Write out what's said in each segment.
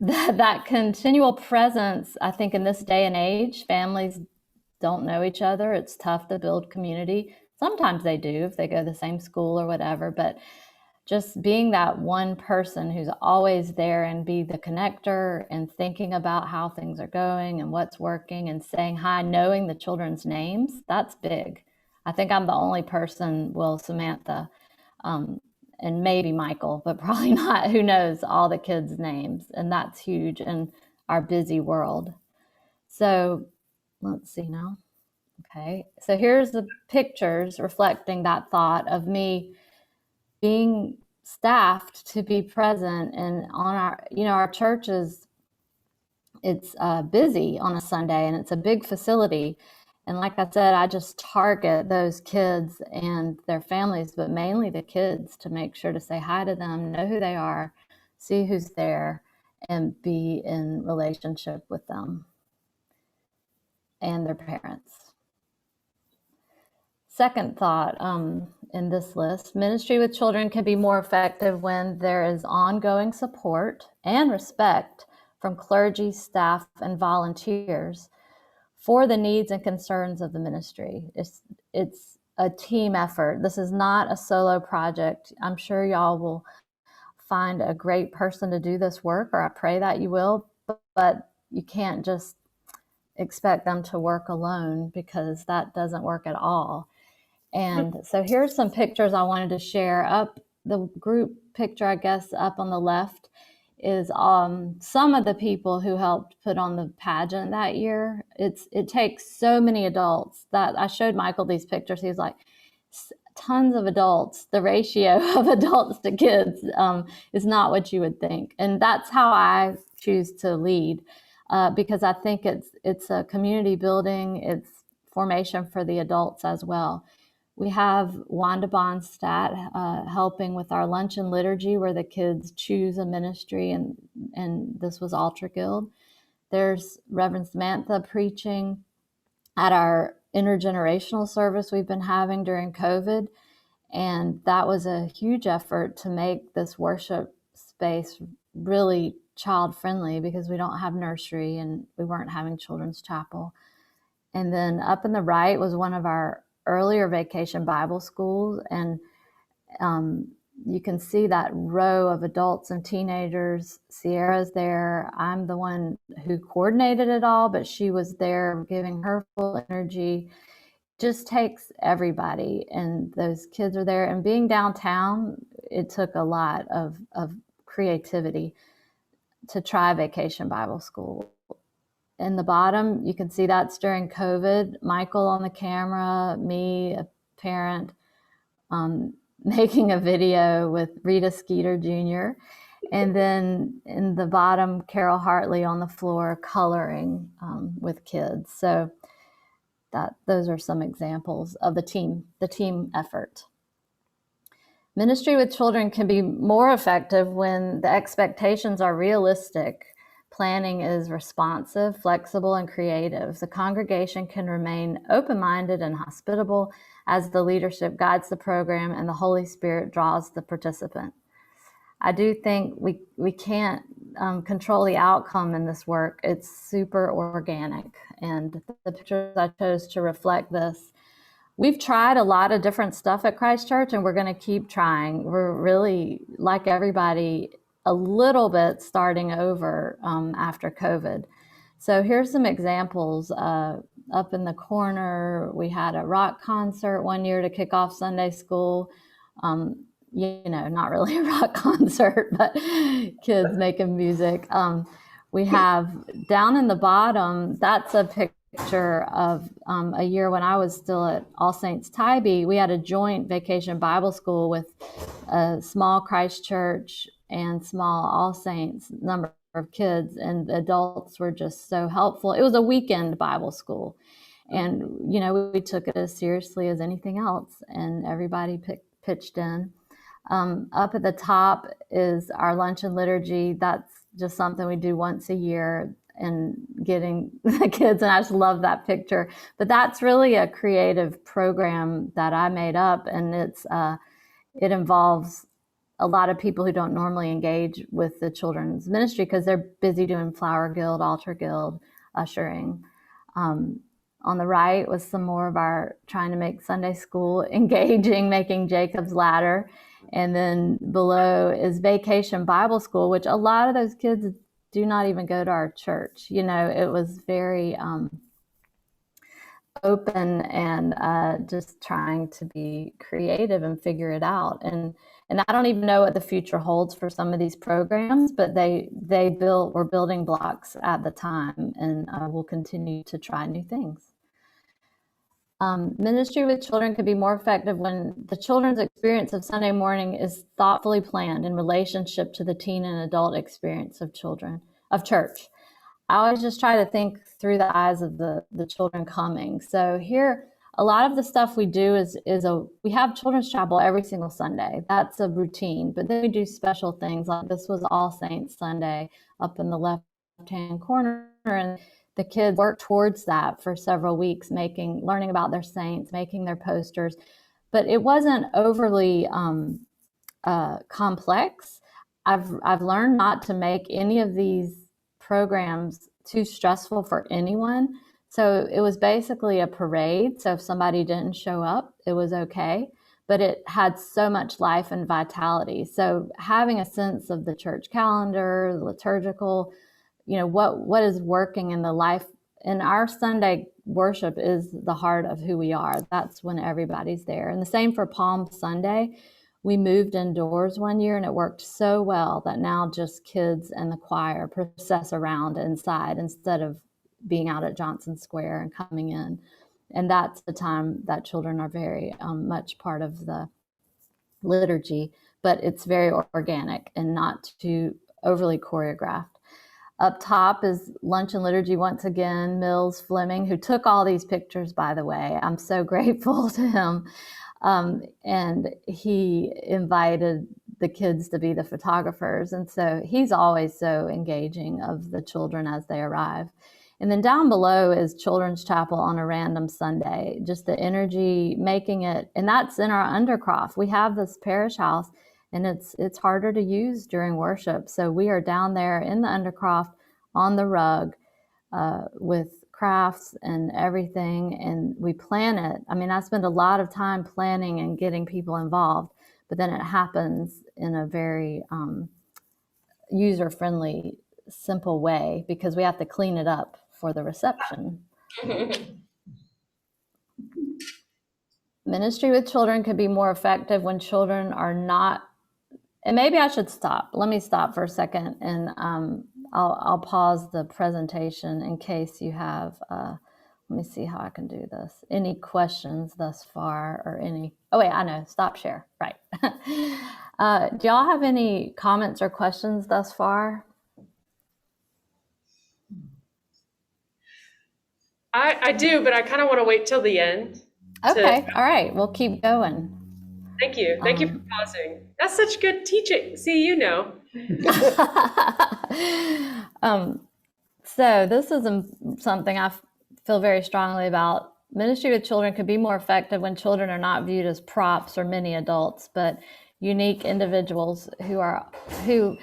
that continual presence, I think in this day and age, families don't know each other. It's tough to build community. Sometimes they do if they go to the same school or whatever, but just being that one person who's always there and be the connector and thinking about how things are going and what's working and saying hi, knowing the children's names, that's big. I think I'm the only person, well, Samantha, and maybe Michael, but probably not, who knows all the kids' names. And that's huge in our busy world. So let's see now. Okay, so here's the pictures reflecting that thought of me being staffed to be present. And on our church it's busy on a Sunday, and it's a big facility. And like I said, I just target those kids and their families, but mainly the kids, to make sure to say hi to them, know who they are, see who's there, and be in relationship with them and their parents. Second thought in this list, ministry with children can be more effective when there is ongoing support and respect from clergy, staff, and volunteers for the needs and concerns of the ministry. It's a team effort. This is not a solo project. I'm sure y'all will find a great person to do this work, or I pray that you will, but you can't just expect them to work alone, because that doesn't work at all. And so here's some pictures I wanted to share. Up the group picture, I guess, up on the left is some of the people who helped put on the pageant that year. It takes so many adults. That I showed Michael these pictures. He was like, tons of adults. The ratio of adults to kids is not what you would think. And that's how I choose to lead, because I think it's a community building. It's formation for the adults as well. We have Wanda Bondstat helping with our lunch and liturgy, where the kids choose a ministry, and this was Altar Guild. There's Reverend Samantha preaching at our intergenerational service we've been having during COVID, and that was a huge effort to make this worship space really child-friendly, because we don't have nursery and we weren't having children's chapel. And then up in the right was one of our earlier vacation Bible schools, and you can see that row of adults and teenagers. Sierra's there. I'm the one who coordinated it all, but she was there giving her full energy. Just takes everybody, and those kids are there. And being downtown, it took a lot of creativity to try vacation Bible school. In the bottom, you can see that's during COVID. Michael on the camera, me, a parent, making a video with Rita Skeeter Jr. And then in the bottom, Carol Hartley on the floor coloring with kids. So those are some examples of the team effort. Ministry with children can be more effective when the expectations are realistic. Planning is responsive, flexible, and creative. The congregation can remain open-minded and hospitable as the leadership guides the program and the Holy Spirit draws the participant. I do think we can't control the outcome in this work. It's super organic, and the pictures I chose to reflect this. We've tried a lot of different stuff at Christ Church, and we're going to keep trying. We're really, like everybody, a little bit starting over after COVID. So here's some examples. Up in the corner, we had a rock concert one year to kick off Sunday school. Not really a rock concert, but kids making music. We have down in the bottom, that's a picture of a year when I was still at All Saints Tybee. We had a joint vacation Bible school with a small Christ Church and small All Saints number of kids, and the adults were just so helpful. It was a weekend Bible school, and we took it as seriously as anything else, and everybody pitched in. Up at the top is our lunch and liturgy. That's just something we do once a year, and getting the kids, and I just love that picture. But that's really a creative program that I made up, and it involves a lot of people who don't normally engage with the children's ministry because they're busy doing flower guild, altar guild, ushering. On the right was some more of our trying to make Sunday school engaging, making Jacob's Ladder. And then below is Vacation Bible School, which a lot of those kids do not even go to our church. You know, it was very open and just trying to be creative and figure it out. And I don't even know what the future holds for some of these programs, but were building blocks at the time, and we'll continue to try new things. Ministry with children could be more effective when the children's experience of Sunday morning is thoughtfully planned in relationship to the teen and adult experience of church. I always just try to think through the eyes of the children coming. So here, a lot of the stuff we do we have children's chapel every single Sunday. That's a routine, but then we do special things like this was All Saints Sunday up in the left-hand corner, and the kids work towards that for several weeks, learning about their saints, making their posters, but it wasn't overly complex. I've learned not to make any of these programs too stressful for anyone. So it was basically a parade. So if somebody didn't show up, it was okay, but it had so much life and vitality. So having a sense of the church calendar, the liturgical, you know, what is working in the life in our Sunday worship is the heart of who we are. That's when everybody's there. And the same for Palm Sunday. We moved indoors one year and it worked so well that now just kids and the choir process around inside instead of being out at Johnson Square and coming in. And that's the time that children are very much part of the liturgy, but it's very organic and not too overly choreographed. Up top is Lunch and Liturgy once again, Mills Fleming, who took all these pictures, by the way. I'm so grateful to him. And he invited the kids to be the photographers. And so he's always so engaging of the children as they arrive. And then down below is Children's Chapel on a random Sunday, just the energy, making it, and that's in our Undercroft. We have this parish house and it's harder to use during worship. So we are down there in the Undercroft on the rug with crafts and everything, and we plan it. I mean, I spend a lot of time planning and getting people involved, but then it happens in a very user-friendly, simple way because we have to clean it up for the reception. Ministry with children could be more effective when children are not, and maybe I should stop. Let me stop for a second, and I'll pause the presentation in case you have, let me see how I can do this. Any questions thus far or any, oh wait, I know, stop share, right. Do y'all have any comments or questions thus far? I do, but I kind of want to wait till the end. Okay, all right, we'll keep going. Thank you. Thank you for pausing. That's such good teaching. See, you know. So this is something I feel very strongly about. Ministry with children could be more effective when children are not viewed as props or mini adults, but unique individuals who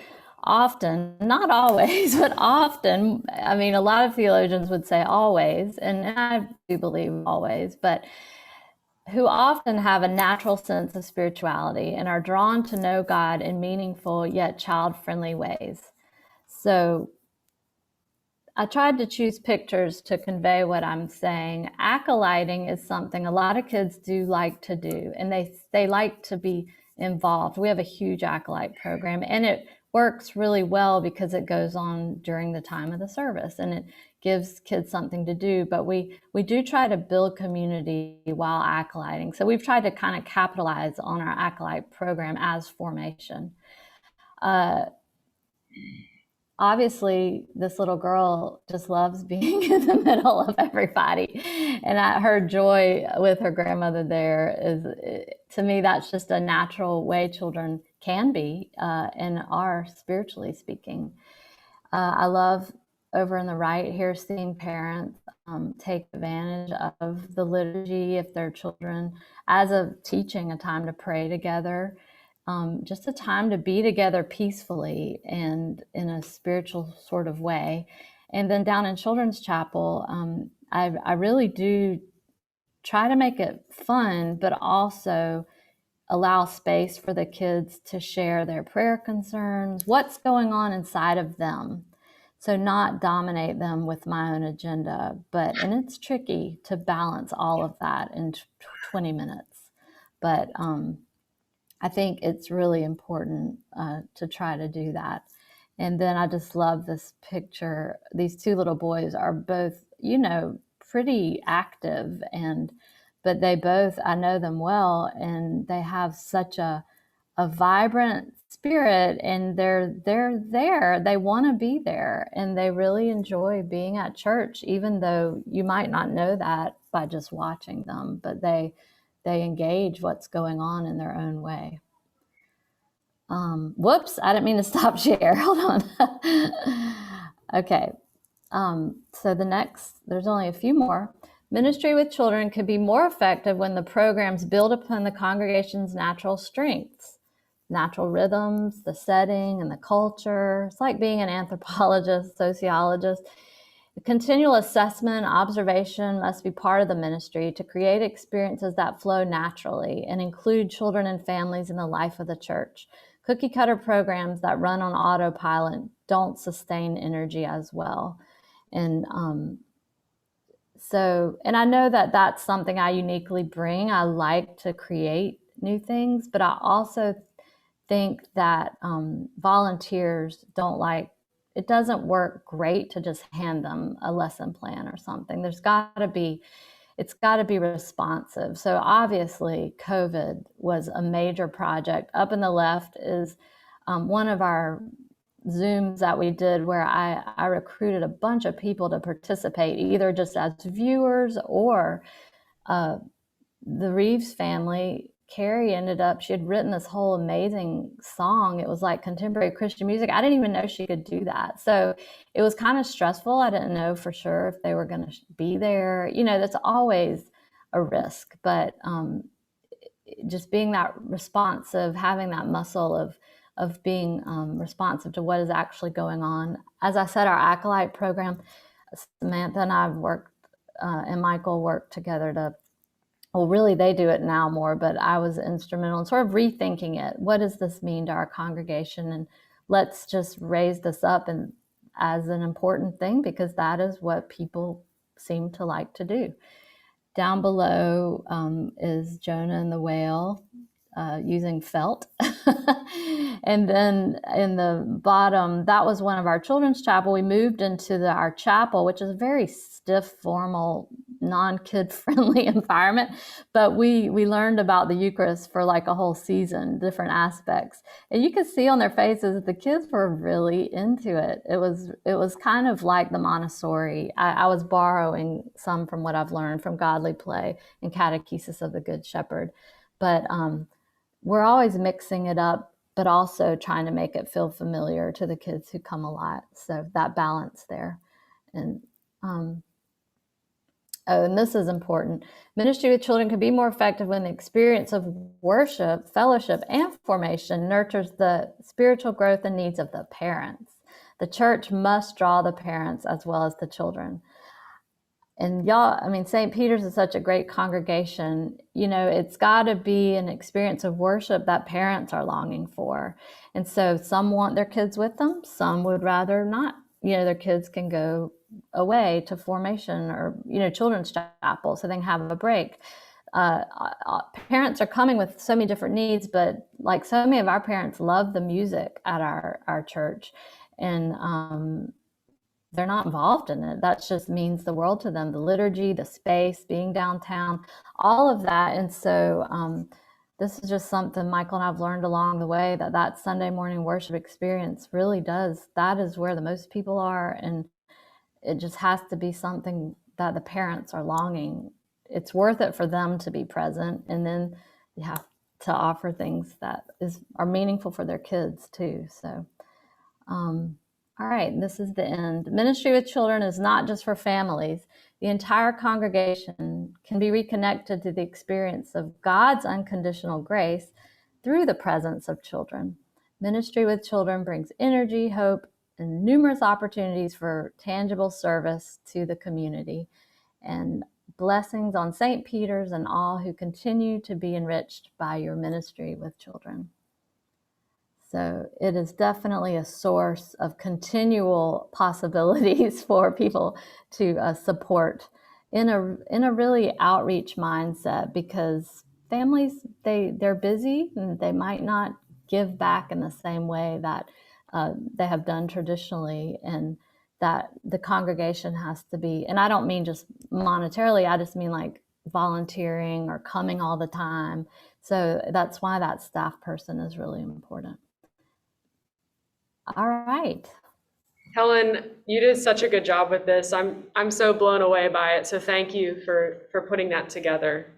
often, not always, but often, I mean, a lot of theologians would say always, and I do believe always, but who often have a natural sense of spirituality and are drawn to know God in meaningful yet child-friendly ways. So I tried to choose pictures to convey what I'm saying. Acolyting is something a lot of kids do like to do, and they like to be involved. We have a huge acolyte program, and it works really well because it goes on during the time of the service, and it gives kids something to do. But we do try to build community while acolyting. So we've tried to kind of capitalize on our acolyte program as formation. Obviously, this little girl just loves being in the middle of everybody. And her joy with her grandmother there is, to me, that's just a natural way children can be and are, spiritually speaking. I love over in the right here seeing parents take advantage of the liturgy if their children, as a teaching, a time to pray together. just a time to be together peacefully and in a spiritual sort of way. And then down in Children's Chapel, I really do try to make it fun, but also allow space for the kids to share their prayer concerns, what's going on inside of them. So not dominate them with my own agenda, and it's tricky to balance all of that in 20 minutes. But I think it's really important to try to do that. And then I just love this picture. These two little boys are both, pretty active, but they both, I know them well, and they have such a vibrant spirit, and they're there. They want to be there, and they really enjoy being at church, even though you might not know that by just watching them, but they engage what's going on in their own way. Whoops, I didn't mean to stop share. Hold on. Okay. So there's only a few more. Ministry with children could be more effective when the programs build upon the congregation's natural strengths, natural rhythms, the setting, and the culture. It's like being an anthropologist, sociologist. The continual assessment, observation must be part of the ministry to create experiences that flow naturally and include children and families in the life of the church. Cookie cutter programs that run on autopilot don't sustain energy as well. And I know that that's something I uniquely bring. I like to create new things, but I also think that volunteers it doesn't work great to just hand them a lesson plan or something. It's got to be responsive. So obviously COVID was a major project. Up in the left is one of our Zooms that we did where I recruited a bunch of people to participate, either just as viewers or the Reeves family. Carrie she had written this whole amazing song. It was like contemporary Christian music. I didn't even know she could do that. So it was kind of stressful. I didn't know for sure if they were going to be there. That's always a risk, but just being that responsive, having that muscle of being responsive to what is actually going on. As I said, our Acolyte program, Samantha and I have worked, and Michael worked together really they do it now more, but I was instrumental in sort of rethinking it. What does this mean to our congregation? And let's just raise this up as an important thing, because that is what people seem to like to do. Down below is Jonah and the whale using felt. And then in the bottom, that was one of our children's chapel. We moved into our chapel, which is a very stiff, formal, non-kid friendly environment. But we learned about the Eucharist for like a whole season, different aspects. And you could see on their faces that the kids were really into it. It was kind of like the Montessori. I was borrowing some from what I've learned from Godly Play and Catechesis of the Good Shepherd. But we're always mixing it up, but also trying to make it feel familiar to the kids who come a lot. So that balance there. And and this is important. Ministry with children can be more effective when the experience of worship, fellowship, and formation nurtures the spiritual growth and needs of the parents. The church must draw the parents as well as the children. And St. Peter's is such a great congregation. It's got to be an experience of worship that parents are longing for. And so some want their kids with them. Some would rather not. Their kids can go away to formation or, children's chapel so they can have a break. Parents are coming with so many different needs, but like so many of our parents love the music at our church. And they're not involved in it. That just means the world to them. The liturgy, the space, being downtown, all of that. And so this is just something Michael and I've learned along the way, that Sunday morning worship experience really that is where the most people are. And it just has to be something that the parents are longing. It's worth it for them to be present. And then you have to offer things that are meaningful for their kids too. So, all right, this is the end. Ministry with children is not just for families. The entire congregation can be reconnected to the experience of God's unconditional grace through the presence of children. Ministry with children brings energy, hope, and numerous opportunities for tangible service to the community. And blessings on St. Peter's and all who continue to be enriched by your ministry with children. So it is definitely a source of continual possibilities for people to support in a really outreach mindset, because families, they're busy and they might not give back in the same way that they have done traditionally, and that the congregation has to be, and I don't mean just monetarily, I just mean like volunteering or coming all the time. So that's why that staff person is really important. All right. Helen, you did such a good job with this. I'm so blown away by it. So thank you for putting that together.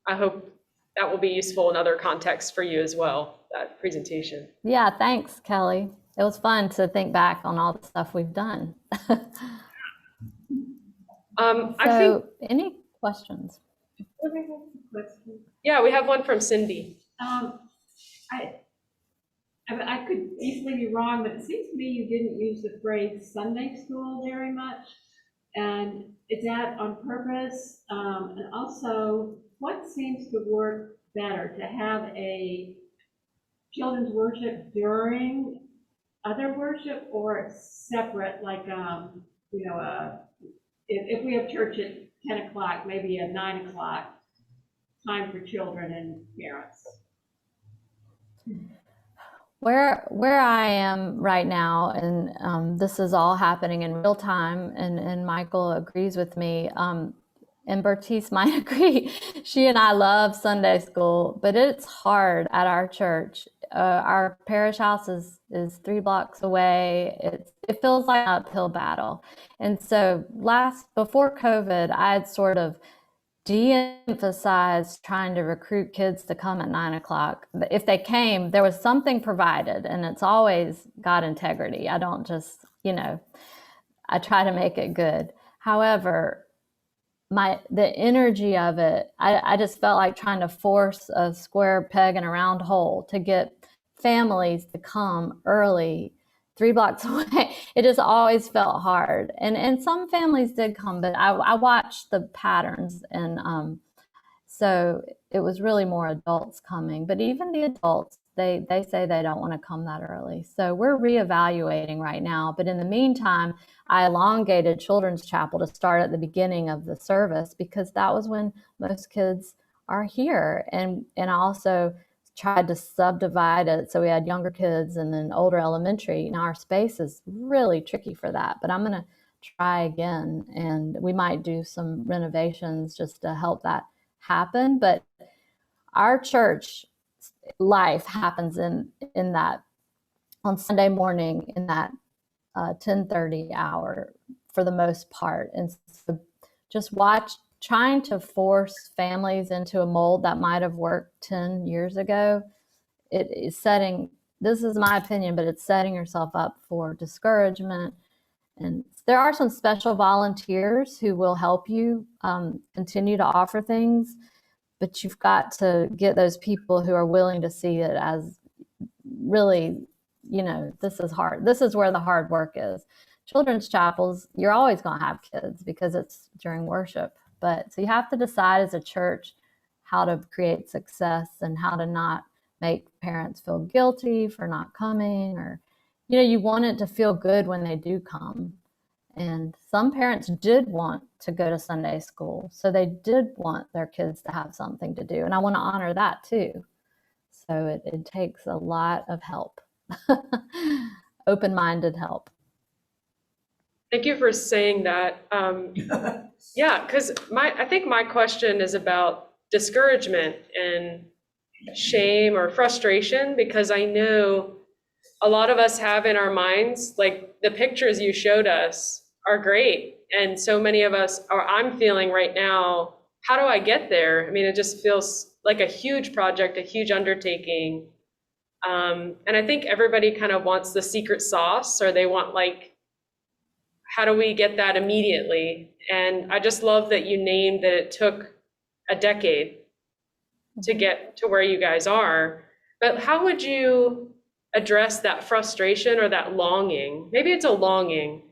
I hope that will be useful in other contexts for you as well, that presentation. Yeah, thanks, Kelly. It was fun to think back on all the stuff we've done. I think, any questions? Yeah, we have one from Cindy. I could easily be wrong, but it seems to me you didn't use the phrase Sunday school very much. And is that on purpose? And also, what seems to work better, to have a children's worship during other worship, or separate, like, if we have church at 10 o'clock, maybe a 9 o'clock time for children and parents? Where I am right now, and this is all happening in real time, and Michael agrees with me, and Bertice might agree. She and I love Sunday school, but it's hard at our church. Our parish house is 3 blocks away. It feels like an uphill battle. And so before COVID, I had sort of de-emphasized trying to recruit kids to come at 9 o'clock. If they came, there was something provided, and it's always got integrity. I don't just, I try to make it good. However, the energy of it, I just felt like trying to force a square peg in a round hole to get families to come early, 3 blocks away. It just always felt hard. And some families did come, but I watched the patterns. And so it was really more adults coming. But even the adults, they say they don't want to come that early. So we're reevaluating right now. But in the meantime, I elongated Children's Chapel to start at the beginning of the service, because that was when most kids are here. And I also tried to subdivide it so we had younger kids and then older elementary. Now our space is really tricky for that, but I'm going to try again, and we might do some renovations just to help that happen. But our church life happens in that, on Sunday morning, in that 10:30 hour for the most part. And so just trying to force families into a mold that might have worked 10 years ago, it is setting, this is my opinion, but it's setting yourself up for discouragement. And there are some special volunteers who will help you continue to offer things, but you've got to get those people who are willing to see it as really, this is hard. This is where the hard work is. Children's chapels, you're always going to have kids because it's during worship. But so you have to decide as a church how to create success and how to not make parents feel guilty for not coming, or, you want it to feel good when they do come. And some parents did want to go to Sunday school, so they did want their kids to have something to do. And I want to honor that too. So it takes a lot of help, open-minded help. Thank you for saying that. Yeah, because I think my question is about discouragement and shame or frustration, because I know a lot of us have in our minds, like the pictures you showed us are great. And so many of us I'm feeling right now, how do I get there? I mean, it just feels like a huge project, a huge undertaking. And I think everybody kind of wants the secret sauce, or they want, like, how do we get that immediately? And I just love that you named that it took a decade to get to where you guys are. But how would you address that frustration or that longing? Maybe it's a longing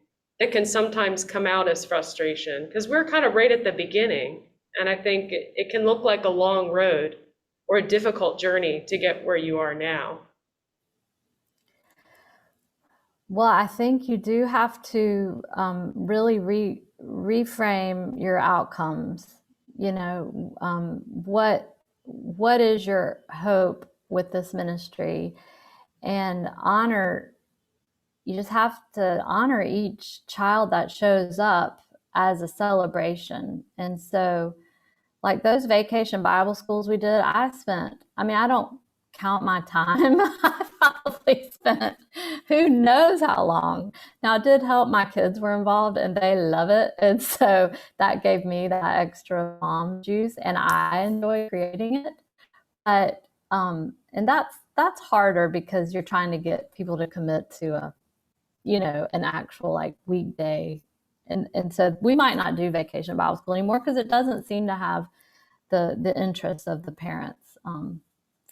that can sometimes come out as frustration, because we're kind of right at the beginning. And I think it can look like a long road or a difficult journey to get where you are now. Well, I think you do have to really reframe your outcomes. You know, what is your hope with this ministry, and honor. You just have to honor each child that shows up as a celebration. And so, like those vacation Bible schools we did, I don't count my time. I probably spent who knows how long. Now, it did help my kids were involved and they love it. And so that gave me that extra mom juice and I enjoy creating it. But, and that's harder because you're trying to get people to commit to an actual like weekday. And so we might not do vacation Bible school anymore because it doesn't seem to have the interest of the parents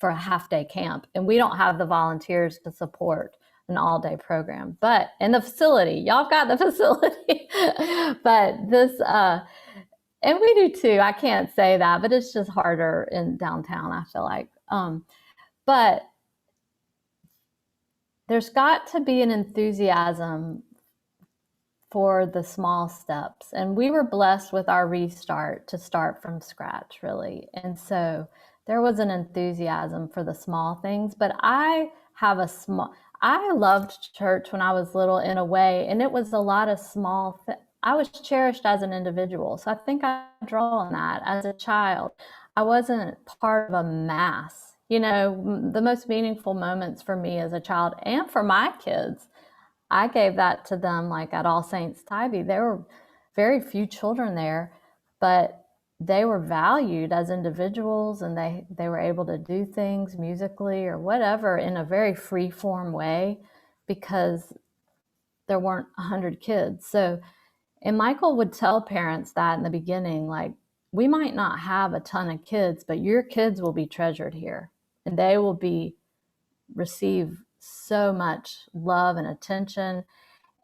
for a half-day camp. And we don't have the volunteers to support an all-day program. But in the facility, y'all got the facility. But this, and we do too. I can't say that, but it's just harder in downtown, I feel like. But there's got to be an enthusiasm for the small steps. And we were blessed with our restart to start from scratch, really. And so there was an enthusiasm for the small things, but I loved church when I was little in a way, and it was a lot of small I was cherished as an individual. So I think I draw on that as a child. I wasn't part of a mass. The most meaningful moments for me as a child and for my kids, I gave that to them like at All Saints Tybee. There were very few children there, but they were valued as individuals and they were able to do things musically or whatever in a very free form way because there weren't 100 kids. So, and Michael would tell parents that in the beginning, like, we might not have a ton of kids, but your kids will be treasured here and they will receive so much love and attention.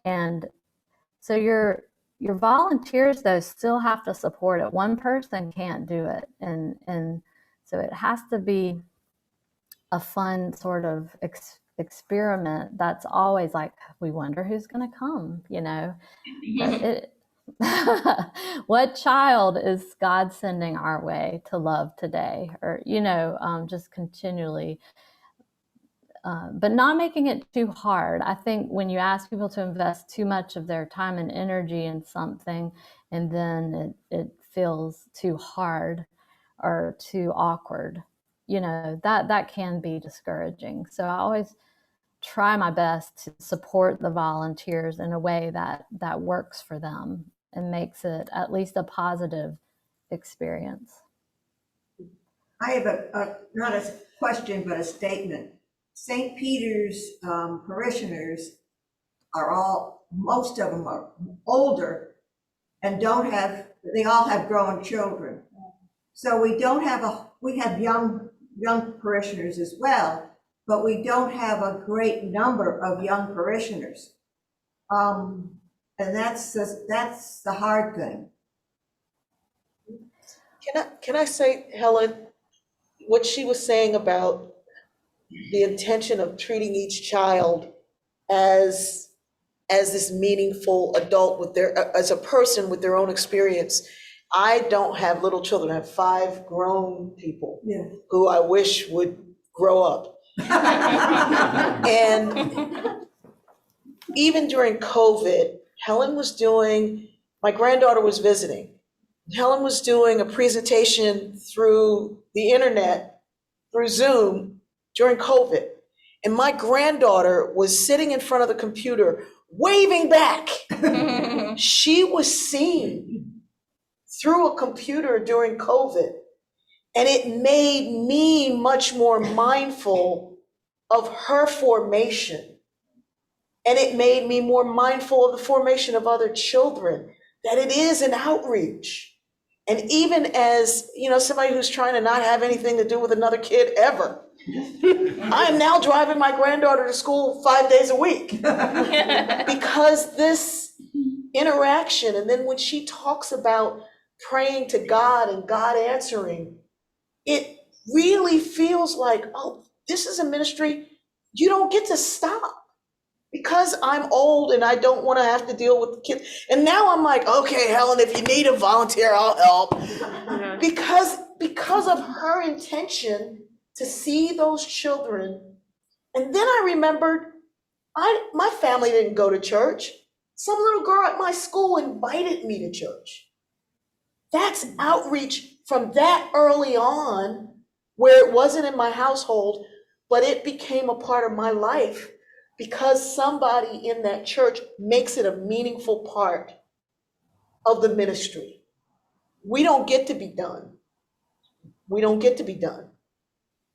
And so your volunteers though still have to support it. One person can't do it. And so it has to be a fun sort of experiment that's always like, we wonder who's going to come, what child is God sending our way to love today? Or, just continually but not making it too hard. I think when you ask people to invest too much of their time and energy in something, and then it feels too hard or too awkward, that can be discouraging. So I always try my best to support the volunteers in a way that works for them and makes it at least a positive experience. I have not a question, but a statement. St. Peter's parishioners most of them are older and they all have grown children. So we have young parishioners as well, but we don't have a great number of young parishioners. And that's the hard thing. Can I say, Helen, what she was saying about the intention of treating each child as this meaningful adult as a person with their own experience. I don't have little children. I have 5 grown people who I wish would grow up. And even during COVID, my granddaughter was visiting. Helen was doing a presentation through the internet, through Zoom, during COVID. And my granddaughter was sitting in front of the computer, waving back. She was seen through a computer during COVID. And it made me much more mindful of her formation. And it made me more mindful of the formation of other children, that it is an outreach. And even as, somebody who's trying to not have anything to do with another kid ever, I am now driving my granddaughter to school 5 days a week because this interaction, and then when she talks about praying to God and God answering, it really feels like, oh, this is a ministry you don't get to stop. Because I'm old and I don't want to have to deal with the kids. And now I'm like, okay, Helen, if you need a volunteer, I'll help. Yeah. Because of her intention to see those children. And then I remembered, my family didn't go to church. Some little girl at my school invited me to church. That's outreach from that early on, where it wasn't in my household, but it became a part of my life because somebody in that church makes it a meaningful part of the ministry. We don't get to be done. We don't get to be done.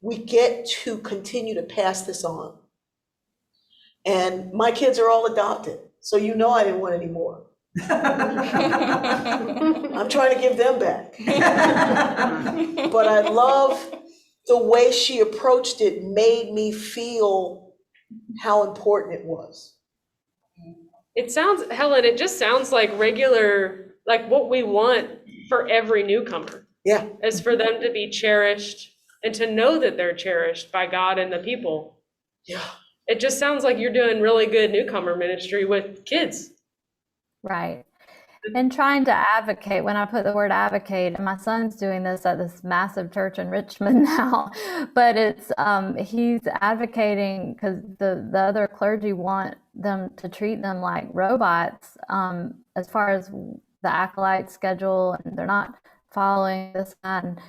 We get to continue to pass this on. And my kids are all adopted, so you know I didn't want any more. I'm trying to give them back. But I love the way she approached it, made me feel how important it was. It sounds, Helen, it just sounds like regular, like what we want for every newcomer. Yeah. Is for them to be cherished and to know that they're cherished by God and the people. Yeah. It just sounds like you're doing really good newcomer ministry with kids. Right. And trying to advocate, when I put the word advocate, and my son's doing this at this massive church in Richmond now, but it's he's advocating because the other clergy want them to treat them like robots as far as the acolyte schedule, and they're not following this, and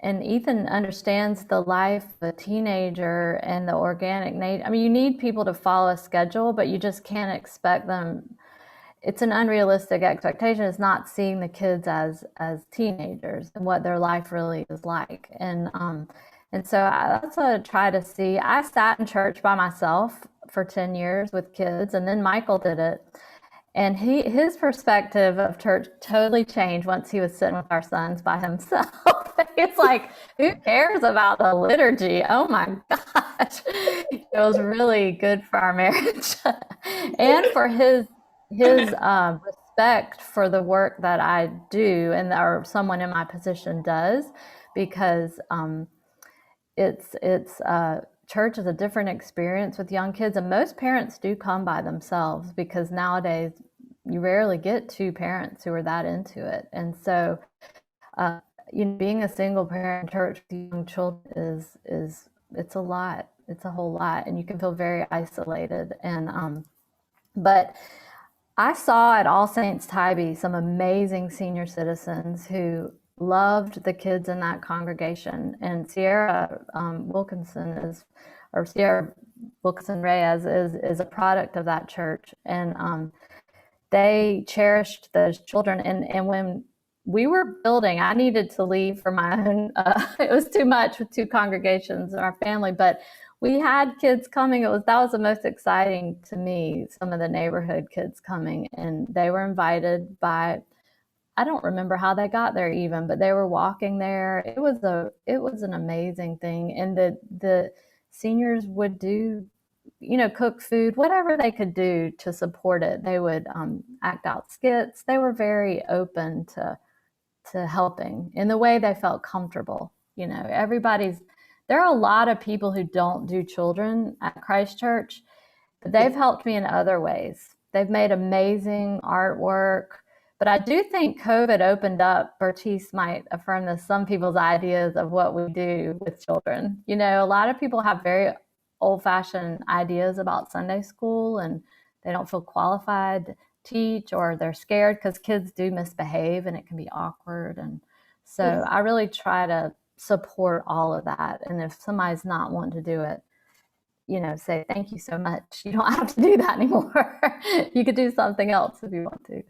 Ethan understands the life of a teenager and the organic nature. I mean, you need people to follow a schedule, but you just can't expect them. It's an unrealistic expectation. It's not seeing the kids as teenagers and what their life really is like. And so that's what I try to see. I sat in church by myself for 10 years with kids, and then Michael did it. And his perspective of church totally changed once he was sitting with our sons by himself. It's like, who cares about the liturgy? Oh my gosh. It was really good for our marriage and for his respect for the work that I do and or someone in my position does, because it's church is a different experience with young kids, and most parents do come by themselves because nowadays you rarely get two parents who are that into it. And so being a single parent in church with young children is it's a lot. It's a whole lot, and you can feel very isolated. And but I saw at All Saints Tybee some amazing senior citizens who loved the kids in that congregation. And Sierra Wilkinson Reyes is a product of that church. And they cherished those children. And when we were building, I needed to leave for my own, it was too much with two congregations in our family, but we had kids coming. That was the most exciting to me, some of the neighborhood kids coming, and they were invited by, I don't remember how they got there even, but they were walking there. It was an amazing thing. And the seniors would do, cook food, whatever they could do to support it. They would act out skits. They were very open to helping in the way they felt comfortable. There are a lot of people who don't do children at Christ Church, but they've helped me in other ways. They've made amazing artwork. But I do think COVID opened up, Bertice might affirm this, some people's ideas of what we do with children. A lot of people have very old-fashioned ideas about Sunday school, and they don't feel qualified to teach, or they're scared because kids do misbehave and it can be awkward. And so I really try to support all of that. And if somebody's not wanting to do it, say, thank you so much. You don't have to do that anymore. You could do something else if you want to.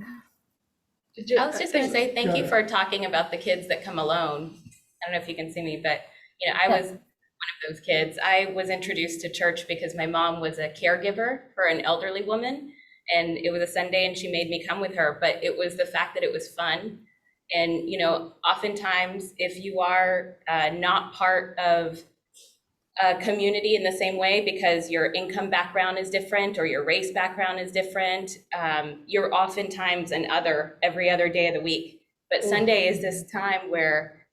I was just going to say thank you for talking about the kids that come alone. I don't know if you can see me, but I was one of those kids. I was introduced to church because my mom was a caregiver for an elderly woman, and it was a Sunday and she made me come with her, but it was the fact that it was fun. And, oftentimes if you are not part of community in the same way because your income background is different or your race background is different. You're oftentimes an other every other day of the week. But Sunday is this time where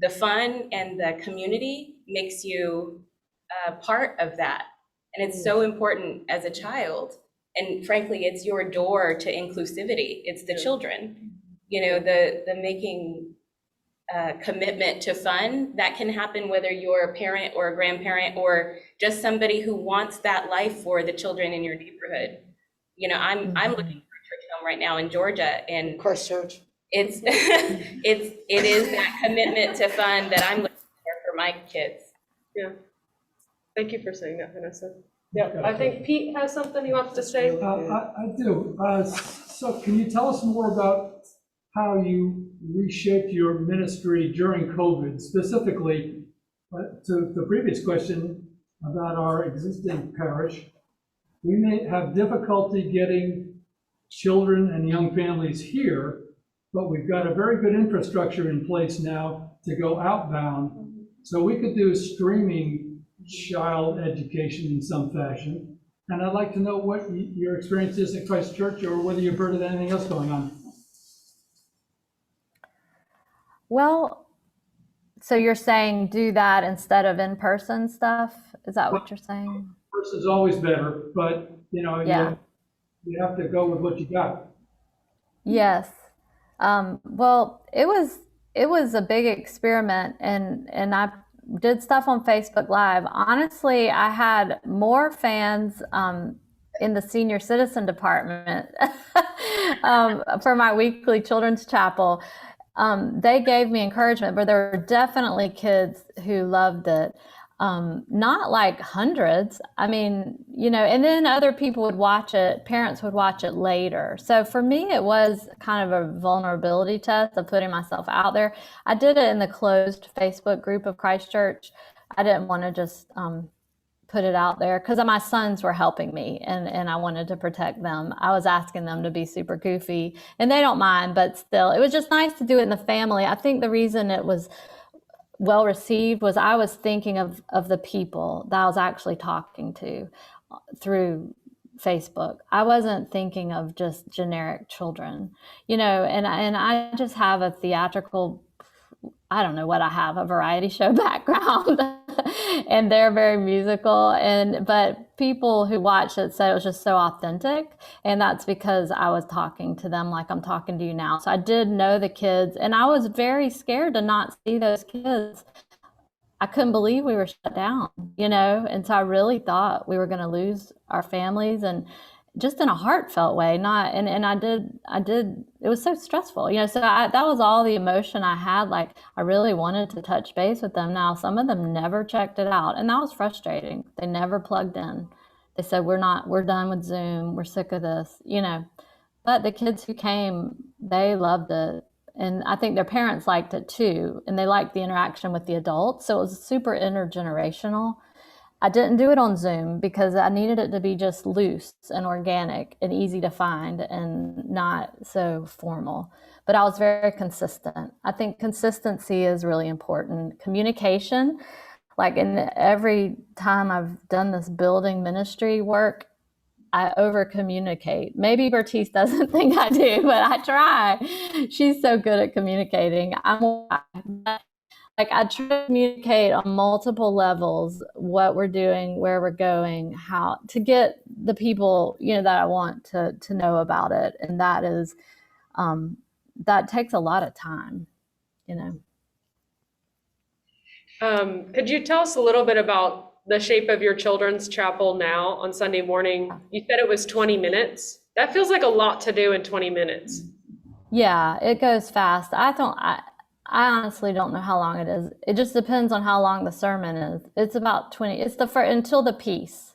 the fun and the community makes you part of that. And it's so important as a child. And frankly, it's your door to inclusivity. It's the children, the making commitment to fun that can happen whether you're a parent or a grandparent or just somebody who wants that life for the children in your neighborhood. I'm looking for a church home right now in Georgia, and Christchurch. it is that commitment to fun that I'm looking for my kids. Yeah. Thank you for saying that, Vanessa. Yeah, I think Pete has something he wants to say. I do. So can you tell us more about how you reshaped your ministry during COVID, specifically to the previous question about our existing parish? We may have difficulty getting children and young families here, but we've got a very good infrastructure in place now to go outbound. So we could do streaming child education in some fashion. And I'd like to know what your experience is at Christ Church, or whether you've heard of anything else going on. Well, so you're saying do that instead of in-person stuff? Is that what you're saying? First is always better, but Yeah. you have to go with what you got. Yes. Well, it was a big experiment, and I did stuff on Facebook Live. Honestly, I had more fans in the senior citizen department for my weekly children's chapel. They gave me encouragement, but there were definitely kids who loved it. Not like hundreds. I mean, and then other people would watch it, parents would watch it later. So for me, it was kind of a vulnerability test of putting myself out there. I did it in the closed Facebook group of Christ Church. I didn't want to just put it out there because my sons were helping me and I wanted to protect them. I was asking them to be super goofy and they don't mind, but still, it was just nice to do it in the family. I think the reason it was well received was I was thinking of the people that I was actually talking to through Facebook. I wasn't thinking of just generic children, and I just have a theatrical, I don't know what I have, a variety show background and they're very musical, but people who watched it said it was just so authentic, and that's because I was talking to them like I'm talking to you now. So I did know the kids, and I was very scared to not see those kids. I couldn't believe we were shut down, and so I really thought we were going to lose our families, and just in a heartfelt way, and I did, it was so stressful, so that was all the emotion I had. Like, I really wanted to touch base with them. Now, some of them never checked it out, and that was frustrating. They never plugged in. They said, we're done with Zoom. We're sick of this, but the kids who came, they loved it. And I think their parents liked it too. And they liked the interaction with the adults. So it was super intergenerational. I didn't do it on Zoom because I needed it to be just loose and organic and easy to find and not so formal. But I was very consistent. I think consistency is really important. Communication, like in every time I've done this building ministry work, I over communicate. Maybe Bertice doesn't think I do, but I try. She's so good at communicating. I try to communicate on multiple levels, what we're doing, where we're going, how to get the people, that I want to know about it. And that is, that takes a lot of time, Could you tell us a little bit about the shape of your children's chapel now on Sunday morning? You said it was 20 minutes. That feels like a lot to do in 20 minutes. Yeah, it goes fast. I honestly don't know how long it is. It just depends on how long the sermon is. It's about 20. It's until the peace.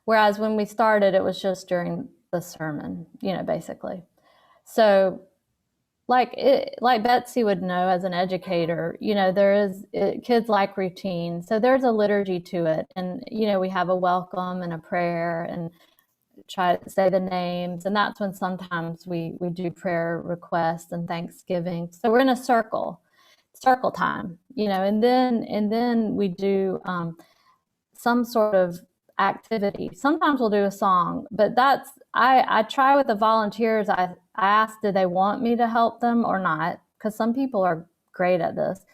Whereas when we started, it was just during the sermon, basically. So like Betsy would know as an educator, kids like routine. So there's a liturgy to it. And, we have a welcome and a prayer and try to say the names. And that's when sometimes we do prayer requests and Thanksgiving. So we're in a circle time, and then we do some sort of activity. Sometimes we'll do a song, but I try with the volunteers. I ask, do they want me to help them or not? Because some people are great at this.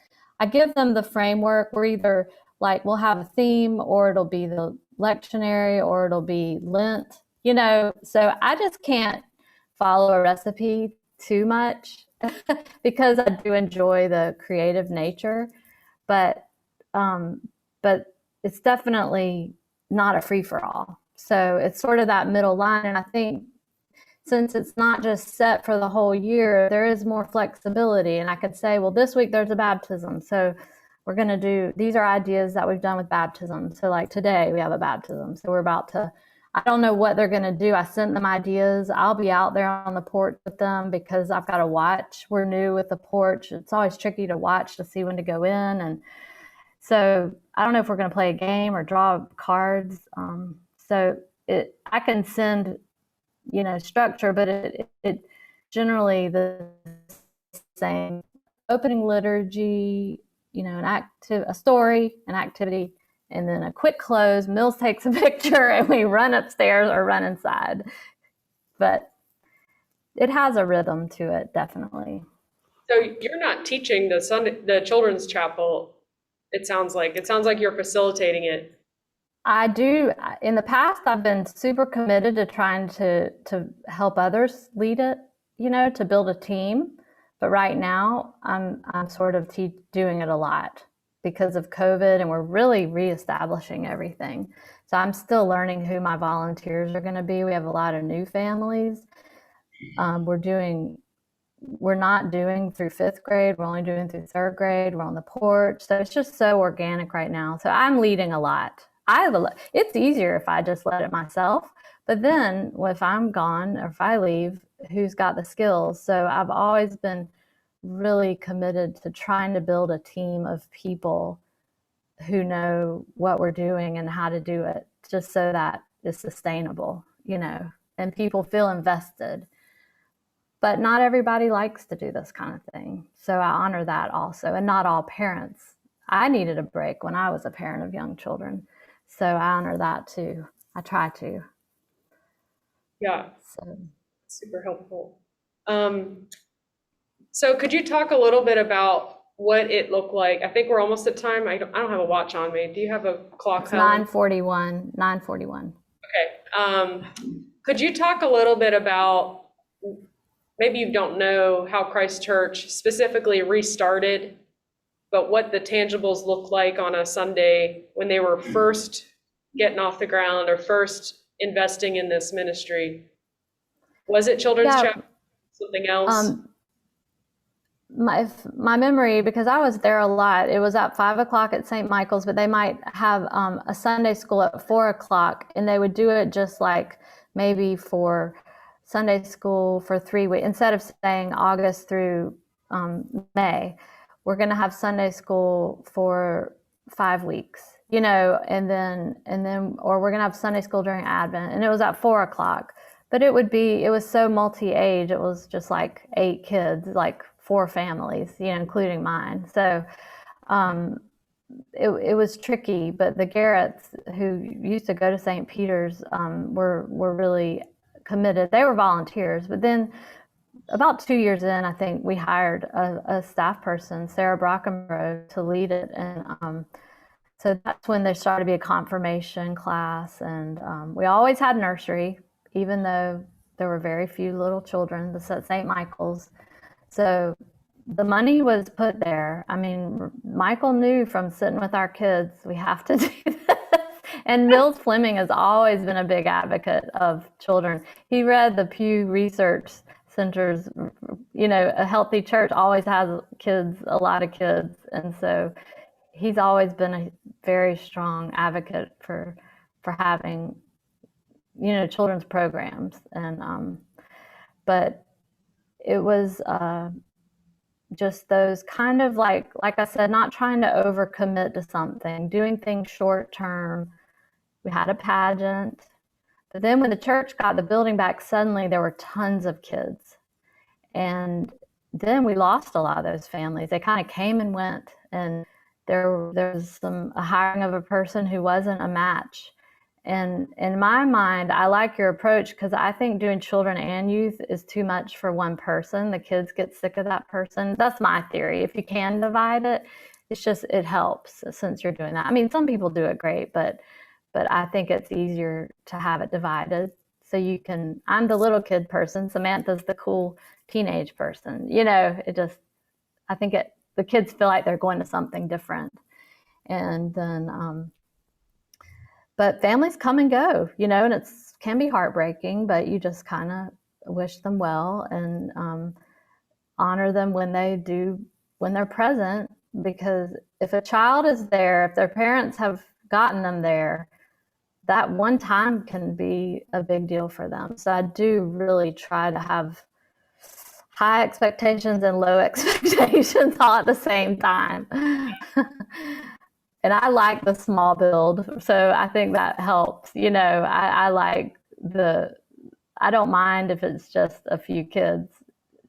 I give them the framework. We're either like, we'll have a theme, or it'll be the lectionary, or it'll be Lent, so I just can't follow a recipe too much because I do enjoy the creative nature, but it's definitely not a free-for-all. So it's sort of that middle line. And I think since it's not just set for the whole year, there is more flexibility. And I could say, well, this week there's a baptism. So we're going to do, these are ideas that we've done with baptism. So like today we have a baptism. So we're about to, I don't know what they're going to do. I sent them ideas. I'll be out there on the porch with them because I've got to watch. We're new with the porch. It's always tricky to watch to see when to go in. And so I don't know if we're going to play a game or draw cards. I can send, structure, but it generally the same. Opening liturgy, a story, an activity, and then a quick close. Mills takes a picture and we run upstairs or run inside. But it has a rhythm to it, definitely. So you're not teaching the children's chapel. It sounds like you're facilitating it. I do. In the past, I've been super committed to trying to help others lead it, to build a team. But right now, I'm sort of doing it a lot because of COVID, and we're really reestablishing everything. So I'm still learning who my volunteers are going to be. We have a lot of new families. We're not doing through 5th grade. We're only doing through 3rd grade. We're on the porch. So it's just so organic right now. So I'm leading a lot. It's easier if I just let it myself. But then if I'm gone or if I leave, who's got the skills? So I've always been really committed to trying to build a team of people who know what we're doing and how to do it, just so that it's sustainable, and people feel invested. But not everybody likes to do this kind of thing. So I honor that also. And not all parents. I needed a break when I was a parent of young children. So I honor that too. I try to. Yeah. So. Super helpful. So could you talk a little bit about what it looked like? I think we're almost at time. I don't have a watch on me. Do you have a clock? It's 9:41. 9:41. Okay. Could you talk a little bit about, maybe you don't know how Christ Church specifically restarted, but what the tangibles look like on a Sunday when they were first getting off the ground or first investing in this ministry? Was it children's chapel? Something else? My memory, because I was there a lot, it was at 5 o'clock at St. Michael's, but they might have a Sunday school at 4 o'clock, and they would do it just like maybe for Sunday school for 3 weeks. Instead of saying August through May, we're going to have Sunday school for 5 weeks, and then, or we're going to have Sunday school during Advent, and it was at 4 o'clock. But it was so multi-age. It was just like 8 kids, like 4 families, including mine. So it was tricky, but the Garretts, who used to go to St. Peter's, were really committed. They were volunteers, but then about 2 years in, I think we hired a staff person, Sarah Brockenbrough, to lead it. And so that's when there started to be a confirmation class. And we always had nursery, even though there were very few little children at St. Michael's. So the money was put there. I mean, Michael knew from sitting with our kids, we have to do this. And Mills Fleming has always been a big advocate of children. He read the Pew Research Center's, a healthy church always has kids, a lot of kids. And so he's always been a very strong advocate for having, children's programs. And, but it was just those kind of like I said, not trying to overcommit to something, doing things short term. We had a pageant, but then when the church got the building back, suddenly there were tons of kids. And then we lost a lot of those families. They kind of came and went. And there's a hiring of a person who wasn't a match. And in my mind, I like your approach because I think doing children and youth is too much for one person. The kids get sick of that person. That's my theory. If you can divide it, it helps since you're doing that. I mean, some people do it great, but I think it's easier to have it divided. So I'm the little kid person, Samantha's the cool teenage person. I think the kids feel like they're going to something different. And then, but families come and go, and it can be heartbreaking, but you just kind of wish them well and honor them when they're present, because if a child is there, if their parents have gotten them there, that one time can be a big deal for them. So I do really try to have high expectations and low expectations all at the same time. And I like the small build, so I think that helps. I don't mind if it's just a few kids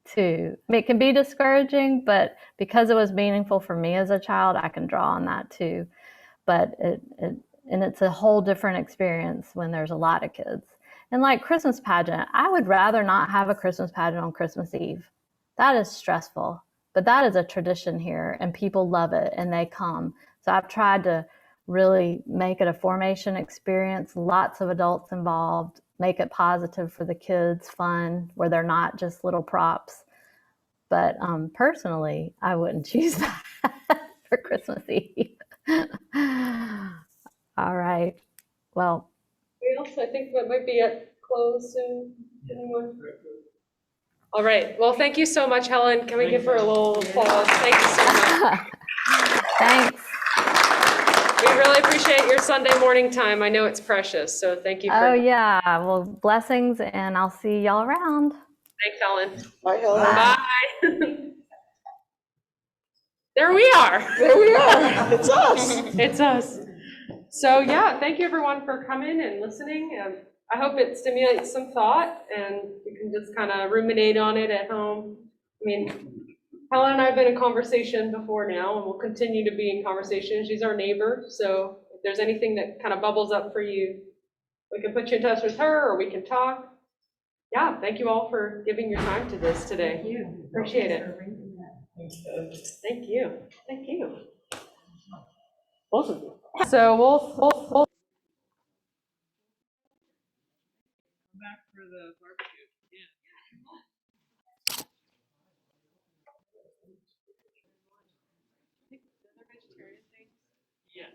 too. I mean, it can be discouraging, but because it was meaningful for me as a child, I can draw on that too. But it's a whole different experience when there's a lot of kids. And like Christmas pageant, I would rather not have a Christmas pageant on Christmas Eve. That is stressful, but that is a tradition here and people love it and they come. So I've tried to really make it a formation experience, lots of adults involved, make it positive for the kids, fun, where they're not just little props. But personally, I wouldn't choose that for Christmas Eve. All right. Well, Else, I think that might be at close soon. Anyone? All right. Well, thank you so much, Helen. Can we give her a little applause? Thank you so much. Thanks. We really appreciate your Sunday morning time. I know it's precious, so thank you. Oh, yeah. Well, blessings, and I'll see y'all around. Thanks, Helen. Bye, Helen. Bye. There we are. There we are. It's us. It's us. So yeah, thank you everyone for coming and listening. I hope it stimulates some thought and you can just kind of ruminate on it at home. I mean, Helen and I have been in conversation before now, and we'll continue to be in conversation. She's our neighbor, so if there's anything that kind of bubbles up for you, we can put you in touch with her or we can talk. Yeah, thank you all for giving your time to this today. Thank you. Appreciate it. Thank you. Thank you. Both of you. So we'll Back for the barbecue. Yeah. Yes.